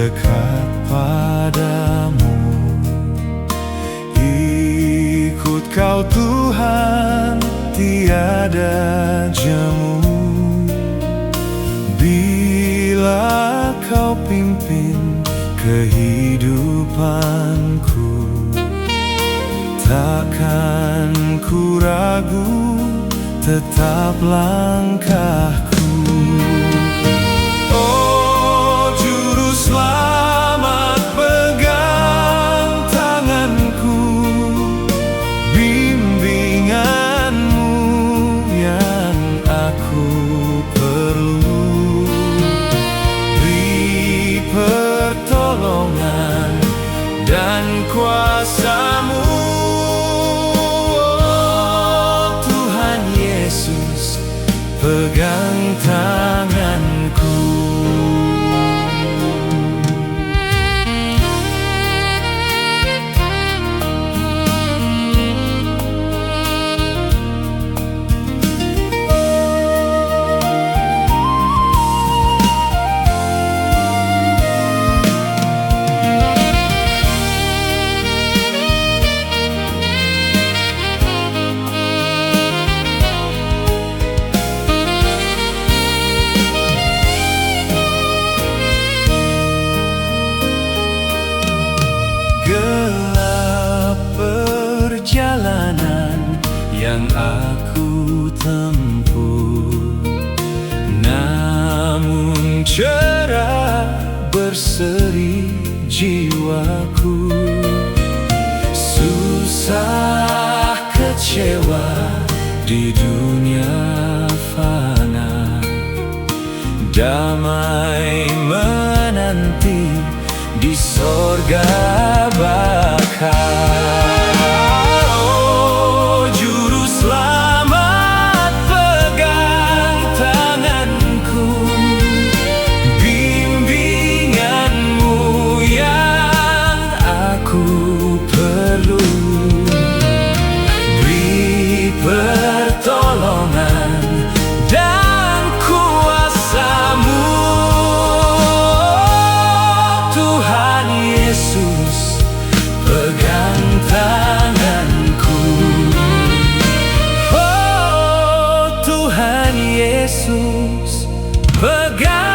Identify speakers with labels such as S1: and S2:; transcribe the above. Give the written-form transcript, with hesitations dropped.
S1: dekat padamu. Ikut Kau Tuhan, tiada jemu. Bila Kau pimpin kehidupanku, takkan ku ragu, tetap langkahku. Oh Juru Selamat, pegang tanganku, bimbingan-Mu yang aku perlu. Beri pertolongan dan kuasa-Mu, oh Tuhan Yesus, pegang tanganku. Gelap perjalanan yang aku tempuh, namun cerah berseri jiwaku. Susah kecewa di dunia fana, damai menanti di sorga bakal. Oh Juru Selamat, pegang tanganku, bimbingan-Mu yang aku perlu. Beri pertolongan dan kuasa-Mu, Tuhan Yesus, pegang tanganku. Oh Tuhan Yesus, pegang